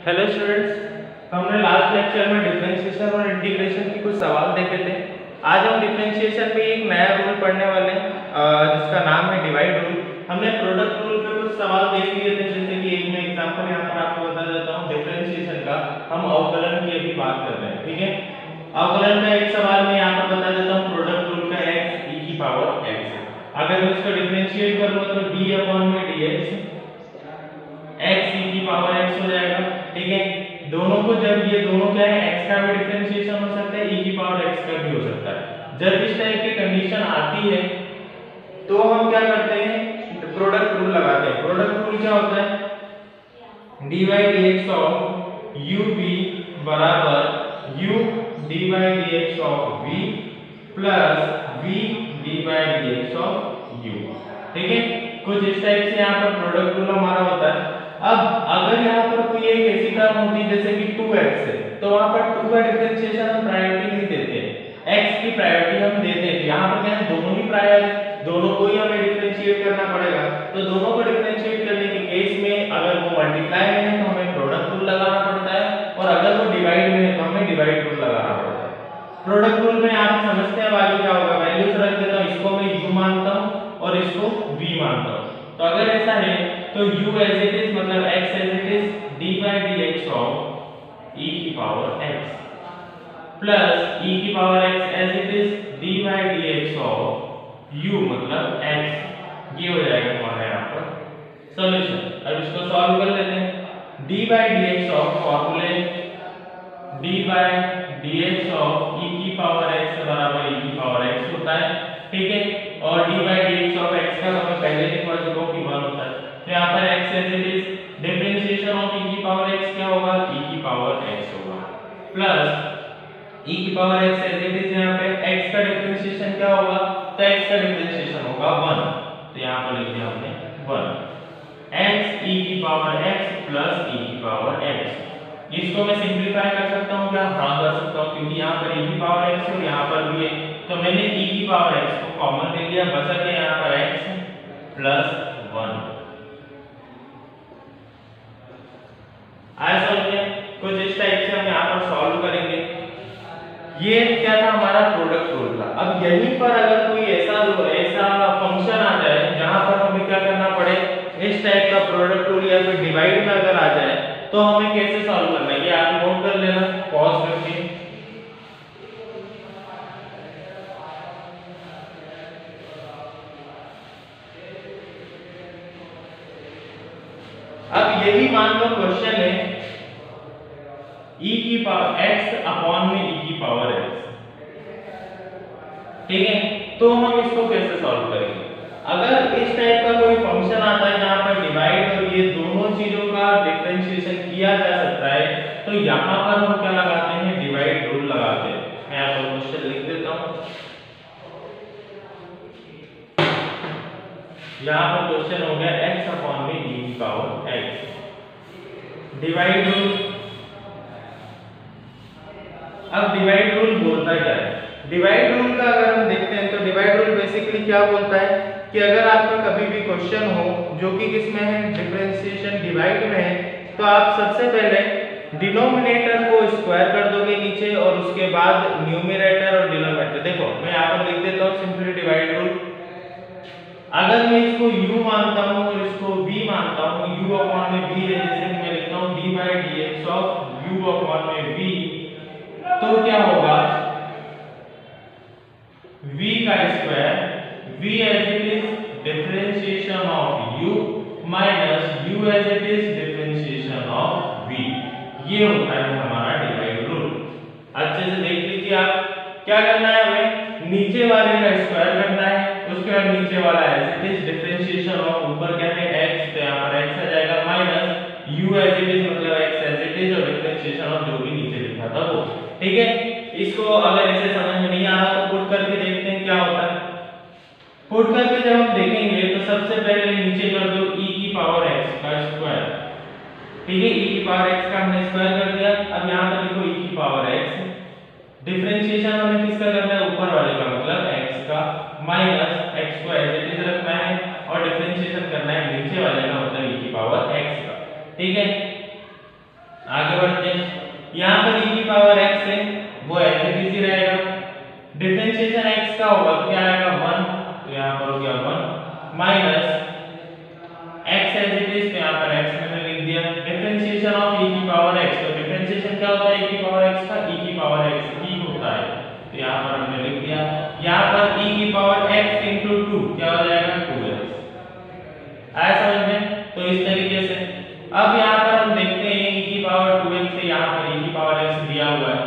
Hello students, तो हमने last lecture में डिफरेंशिएशन और इंटीग्रेशन की कुछ सवाल देखे थे। आज हम डिफरेंशिएशन में एक नया रूल पढ़ने वाले हैं जिसका नाम है डिवाइड रूल। हमने प्रोडक्ट रूल पे कुछ सवाल देख लिए थे, जैसे कि एक मैं एग्जांपल यहाँ पर आपको बता देता हूँ। डिफरेंशिएशन का हम अवकलन की अभी बात कर रहे हैं, ठीक है। अवकलन का एक सवाल मैं यहाँ पर बता देता हूँ। प्रोडक्ट रूल का x e की पावर x, अगर मैं इसको डिफरेंशिएट करूँ तो d/dx x e की पावर x हो जाएगा, ठीक है। दोनों को जब ये दोनों क्या है, x का भी डिफरेंशिएशन हो सकता है, e की पावर x का भी हो सकता है। जब इस टाइप की कंडीशन आती है तो हम क्या करते हैं, प्रोडक्ट रूल लगाते हैं। प्रोडक्ट रूल क्या होता है, dy/dx ऑफ ub बराबर u dy/dx of v plus v dy/dx of u, ठीक है। कुछ इस टाइप से यहाँ पर प्रोडक्ट रूल हमारा होता है। अब अगर यहाँ पर कोई एक ऐसी टर्म होती जैसे कि 2x है, तो वहां पर 2 का डिफरेंशिएशन हम प्रायोरिटी नहीं देते, x की प्रायोरिटी हम देते हैं। यहाँ पर क्या है, दोनों ही प्रायर है, दोनों को ही हमें डिफरेंशिएट करना पड़ेगा। तो दोनों को डिफरेंशिएट करने के केस में अगर वो मल्टीप्लाई में है तो हमें प्रोडक्ट रूल लगाना पड़ता है, और अगर वो डिवाइड में है तो हमें डिवाइड रूल लगाना पड़ता है। प्रोडक्ट रूल में आप समझते हैं आगे क्या होगा, वैल्यूज रख देता हूं, इसको मैं u मानता हूं और इसको v मानता हूं। तो अगर ऐसा है तो u एज इट इज मतलब x as it is d/dx of e की पावर x प्लस e की power x as it is d/dx of u मतलब x। ये हो जाएगा हमारा यहाँ पर सॉल्यूशन। अब इसको सॉल्व कर लेते हैं। d/dx ऑफ फॉर्मूले d/dx ऑफ e की पावर x बराबर e की पावर x होता है, ठीक है। और d/dx ऑफ x का हमें पहले लिखवा चुका हूं कि 1 होता है। तो यहाँ पर x as it is differentiation of e की पावर x क्या होगा, e की पावर x होगा प्लस e की power x as it is यहाँ पे x का डिफरेंशिएशन क्या होगा, तो x का डिफरेंशिएशन होगा 1। तो यहाँ पर लिख दिया हमने 1 x e की पावर x प्लस e की पावर x। इसको मैं सिंपलीफाई कर सकता हूँ क्या, हाँ कर सकता हूँ, क्योंकि यहाँ पर e की पावर x और यहाँ पर भी है। तो मैंने e की पावर x को कॉमन ले लिया, बचा के यहाँ पर x प्लस 1। आया समझ में? कुछ इस टाइप से हम यहाँ पर सॉल्व करेंगे। ये क्या था, हमारा प्रोडक्ट रूल था। अब यहीं पर अगर कोई ऐसा फंक्शन आ जाए जहां पर हमें क्या करना पड़े, इस टाइप का प्रोडक्ट रूल या फिर डिवाइड में अगर आ जाए तो हमें कैसे सॉल्व करना है, ये आप नोट कर लेना पॉज करके। अब यही मान लो क्वेश्चन है e की पावर x अपॉन में e की पावर x, ठीक है। तो हम इसको कैसे सॉल्व करेंगे, अगर इस टाइप का कोई फंक्शन आता है जहां पर डिवाइड और ये दोनों चीजों का डिफरेंशिएशन किया जा सकता है, तो यहां पर हम क्या लगाते हैं, डिवाइड रूल लगाते हैं। मैं आपको क्वेश्चन लिख देता हूं। यहां पर क्वेश्चन हो गया x अपॉन में e की पावर x, डिवाइड रूल। अब डिवाइड रूल बोलता क्या है, डिवाइड रूल का अगर हम देखते हैं तो डिवाइड रूल बेसिकली क्या बोलता है कि अगर आपका कभी भी क्वेश्चन हो जो कि किसमें है, डिफरेंशिएशन डिवाइड में है, तो आप सबसे पहले डिनोमिनेटर को स्क्वायर कर दोगे नीचे और उसके बाद न्यूमरेटर और डिनोमिनेटर। देखो मैं यहाँ पर लिख देता हूँ सिंपली डिवाइड रूल। अगर मैं इसको u मानता हूँ और इसको v मानता हूँ, u अपॉन में v है, जैसे कि मैं लिखता हूँ d/dx ऑफ u अपॉन में v, तो क्या होगा v का square, v as it is differentiation of u minus u as it is differentiation of v। ये होता है हमारा डिवाइड रूल। अच्छे से देख लीजिए आप, क्या करना है, हमें नीचे वाले का स्क्वायर करना है, उसके बाद नीचे वाला as it is differentiation of ऊपर क्या है x, तो यहाँ पर x आ जाएगा minus u as it is मतलब x एज इट इज और डिफरेंशिएशन ऑफ जो भी नीचे लिखा था वो, ठीक है। इसको अगर ऐसे समझ में नहीं आ रहा तो पुट करके देखते हैं क्या होता है। पुट करके जब हम देखेंगे तो सबसे पहले नीचे कर दो e की पावर x का स्क्वायर, ठीक है। e की पावर x का हमने स्क्वायर कर दिया। अब यहाँ पर लिखो e की पावर x, डिफरेंशिएशन हमें किसका करना है, ऊपर वाले का मतलब x का, माइनस x को एज इट इज रखना है और डिफरेंशिएशन करना है नीचे वाले का मतलब e की पावर x का, ठीक है। आगे बढ़ते हैं, यहाँ पर e की पावर x है वो ऐसे ही रहेगा, डिफरेंशिएशन x का होगा तो क्या आएगा 1, तो यहाँ पर हो गया 1 minus x as it is, तो यहाँ पर x मैंने लिख दिया, डिफरेंशिएशन ऑफ e की पावर x, तो डिफरेंशिएशन क्या होता है e की पावर x का, e की पावर x ही होता है, तो यहाँ पर हमने लिख दिया, यहाँ पर e की पावर x into 2 क्या हो जाएगा 2x, आया समझ में। तो इस तरीके से अब यहाँ पर हम देखते हैं e की पावर 2x से यहाँ पर e की पावर x दिया हुआ है,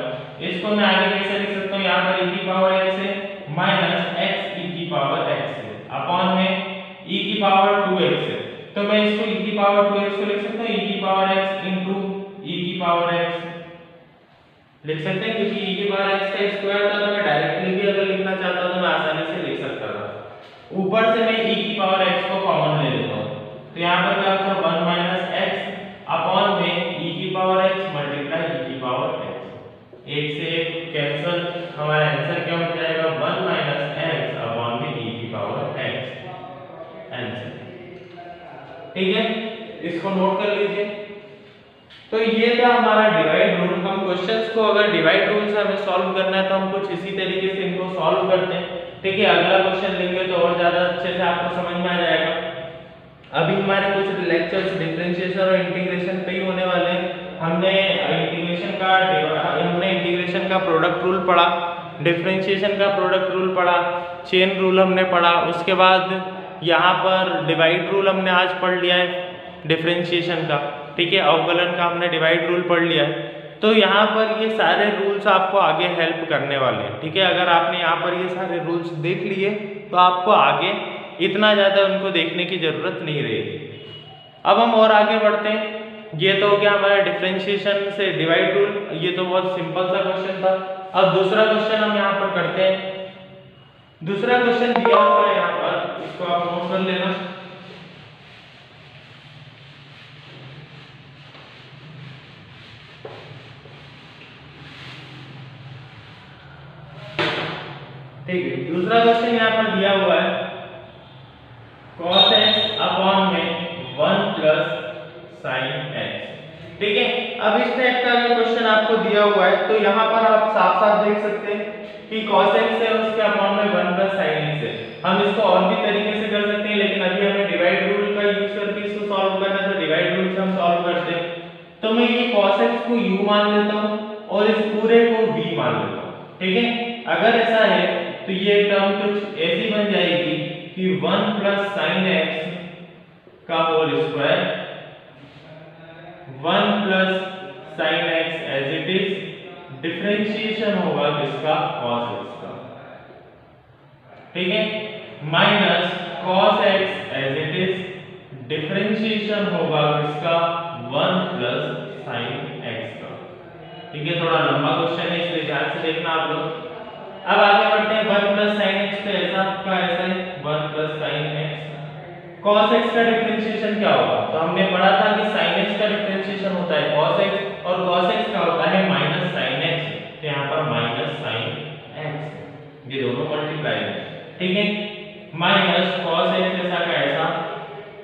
इसको मैं आगे कैसे लिख सकता हूँ, यहाँ पर e की पावर x है माइनस x e की पावर x है अपॉन में e की पावर 2x है, तो मैं इसको e की पावर 2x को लिख सकता हूँ e की पावर x into e की पावर x लिख सकते हैं, क्योंकि e की पावर x का स्क्वायर था तो मैं डायरेक्टली भी अगर लिखना चाहता तो मैं आसानी से लिख सकता था। ऊपर से मैं e की पावर x को कॉमन ले लेता हूँ, तो यहाँ पर क्या होगा 1 माइनस x अपॉन में e की पावर x मल्टीप्लाई e की पावर x, एक से एक कैंसिल, हमारा आंसर क्या हो जाएगा 1 माइनस x अपॉन में e की पावर x आंसर। ठीक है, इसको नोट कर लीजिए। तो ये था हमारा डिवाइड रूल। हम क्वेश्चंस को अगर डिवाइड रूल से हमें सॉल्व करना है तो हम कुछ इसी तरीके से इनको सॉल्व करते हैं। ठीक है, अगला क्वेश्चन लेंगे तो और ज्यादा अच्छे से आपको समझ में आ जाएगा। अभी हमारे कुछ लेक्चर्स डिफरेंशिएशन और इंटीग्रेशन पे ही होने वाले हैं। हमने इंटीग्रेशन का प्रोडक्ट रूल पढ़ा, डिफरेंशिएशन का प्रोडक्ट रूल पढ़ा, चेन रूल हमने पढ़ा, उसके बाद यहाँ पर डिवाइड रूल हमने आज पढ़ लिया है डिफरेंशिएशन का। ठीक है, अवकलन का हमने डिवाइड रूल पढ़ लिया है। तो यहाँ पर ये सारे रूल्स आपको आगे हेल्प करने वाले हैं। ठीक है, अगर आपने यहाँ पर ये सारे रूल्स देख लिए तो आपको आगे इतना ज़्यादा उनको देखने की ज़रूरत नहीं रहेगी। अब हम और आगे बढ़ते हैं। ये तो हो गया हमारा डिफरेंशिएशन से डिवाइड रूल, ये तो बहुत सिंपल सा क्वेश्चन था। अब दूसरा क्वेश्चन हम यहाँ पर करते हैं। दूसरा क्वेश्चन दिया हुआ है यहाँ पर, इसको आप नोट कर लेना। ठीक है, दूसरा क्वेश्चन यहाँ पर दिया हुआ है cos x अपॉन में 1 प्लस sin x। ठीक है, अब इस टाइप का अगर क्वेश्चन आपको दिया हुआ है तो यहाँ पर आप साफ साफ देख सकते हैं कि cos x है उसके अपॉन में 1 प्लस sin x है। हम इसको और भी तरीके से कर सकते हैं, लेकिन अभी हमें डिवाइड रूल का यूज करके इसको सॉल्व करना है, तो डिवाइड रूल से हम सॉल्व करते हैं। तो मैं ये cos x को u मान लेता हूँ और इस पूरे को v मान लेता हूँ। ठीक है, अगर ऐसा है तो ये टर्म कुछ ऐसी बन जाएगी कि 1 प्लस साइन एक्स का whole square, 1 plus sine x as it is, differentiation होगा किसका, cos x का। ठीक है, minus cos x as it is, differentiation होगा किसका, 1 प्लस साइन x का। ठीक है, थोड़ा लंबा क्वेश्चन है इसलिए ध्यान से देखना आप लोग। अब आगे बढ़ते हैं। 1 प्लस साइन एक्स तो ऐसा का ऐसा है, 1 plus sine x. cos x का डिफरेंशिएशन क्या होगा, तो हमने पढ़ा था कि sin x का डिफरेंशिएशन होता है cos x, और cos x का होता है माइनस sin x, तो यहाँ पर माइनस sin x, ये दोनों मल्टीप्लाई है। ठीक है, माइनस cos x ऐसा का ऐसा,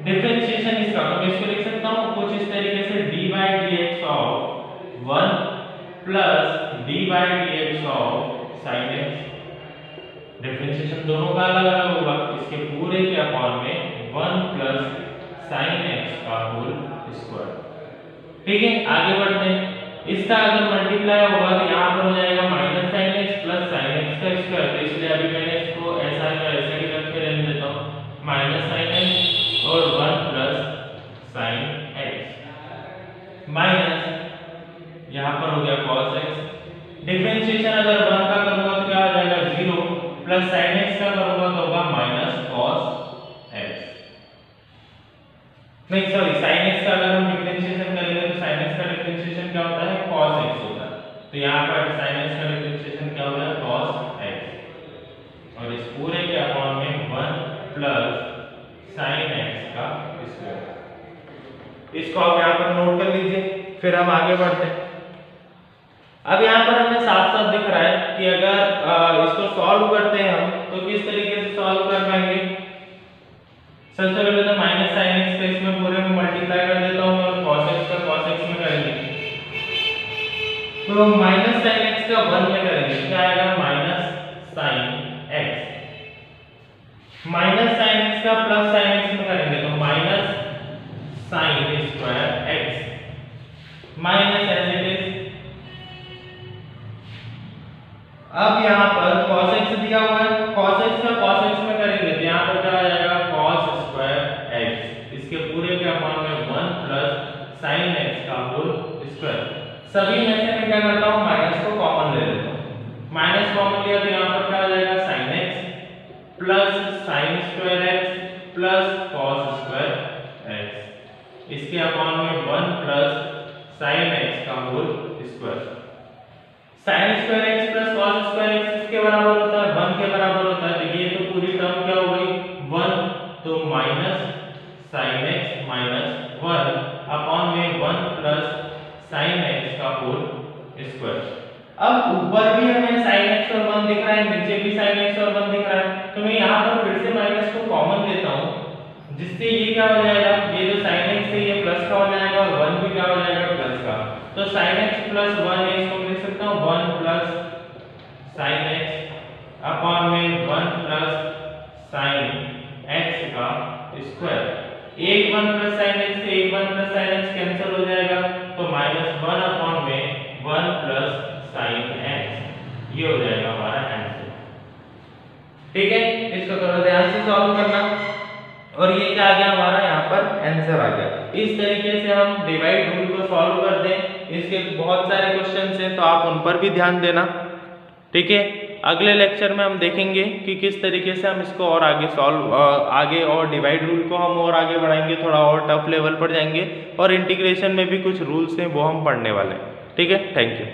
डिफरेंशिएशन इसका तो मैं इसको लिख सकता हूँ कुछ इस तरीके से d by dx of 1 plus d by dx of sin x। Differentiation दोनों का अलग अलग होगा, इसके पूरे के अपॉन में 1 प्लस sin x का होल स्क्वायर। ठीक है, आगे बढ़ते हैं। इसका अगर मल्टीप्लाई होगा तो यहाँ पर हो जाएगा minus sin x plus sin x का स्क्वायर, तो इसलिए अभी मैंने इसको ऐसा या ऐसा ही रख के रहने देता हूँ, माइनस sin x और 1 प्लस sin x माइनस यहाँ पर हो गया cos x। डिफरेंशिएशन अगर 1 का करूंगा तो क्या आ जाएगा 0, प्लस sin x का करूंगा तो होगा माइनस cos x। नहीं सॉरी, sin x का अगर हम डिफरेंशिएशन करेंगे तो sin x का डिफरेंशिएशन क्या होता है, cos x होता है। तो यहाँ पर sin x का डिफरेंशिएशन क्या होगा, cos x, और इस पूरे के अपॉन में 1 प्लस sin x का स्क्वायर। इसको आप यहाँ पर नोट कर लीजिए, फिर हम आगे बढ़ते हैं। अब यहाँ पर हमें साफ साफ दिख रहा है कि अगर इसको सॉल्व करते हैं हम तो किस तरीके से सॉल्व कर पाएंगे। सबसे पहले तो माइनस साइन एक्स का इसमें पूरे में मल्टीप्लाई कर देता हूँ और cos x का cos x में करेंगे। तो माइनस साइन एक्स का 1 में करेंगे, क्या आएगा minus sine x. Minus sine x का प्लस साइन एक्स में करेंगे तो minus sine square x minus as it is. अब यहाँ पर cos x दिया हुआ है, cos x का cos x में करेंगे तो यहाँ पर क्या आ जाएगा cos स्क्वायर x, इसके पूरे के अपॉन में 1 प्लस साइन x का होल स्क्वायर। सभी में से मैं क्या करता हूँ माइनस को कॉमन ले लेता हूँ, माइनस कॉमन लिया तो यहाँ पर क्या आ जाएगा sine x plus sine square x plus cos square x, इसके अपॉन में 1 प्लस साइन x का whole square. Sine square x plus cos square x किसके बराबर होता है 1 के बराबर होता है, तो ये तो पूरी टर्म क्या हो गई 1, तो minus sine x minus 1 upon में 1 प्लस साइन x का होल स्क्वायर। अब ऊपर भी हमें साइन x और 1 दिख रहा है, नीचे भी साइन x और 1 दिख रहा है, तो मैं यहाँ पर फिर से माइनस को कॉमन लेता हूँ, जिससे ये क्या हो जाएगा, ये जो साइन x है ये प्लस का हो जाएगा और 1 भी क्या हो जाएगा प्लस का, तो साइन x प्लस 1 है, इसको मैं लिख सकता हूँ 1 प्लस साइन x अपॉन में 1 प्लस साइन x का स्क्वायर। एक 1 प्लस साइन x से एक 1 प्लस साइन x कैंसिल हो जाएगा, तो माइनस 1 अपॉन में 1 प्लस साइन x, ये हो जाएगा हमारा आंसर। ठीक है, इसको थोड़ा ध्यान से सॉल्व करना, और ये क्या आ गया हमारा यहाँ पर आंसर आ गया। इस तरीके से हम डिवाइड रूल को सॉल्व कर दें। इसके बहुत सारे क्वेश्चंस हैं तो आप उन पर भी ध्यान देना। ठीक है, अगले लेक्चर में हम देखेंगे कि किस तरीके से हम इसको और आगे आगे और डिवाइड रूल को हम और आगे बढ़ाएंगे, थोड़ा और टफ लेवल पर जाएंगे, और इंटीग्रेशन में भी कुछ रूल्स हैं वो हम पढ़ने वाले हैं। ठीक है, थैंक यू।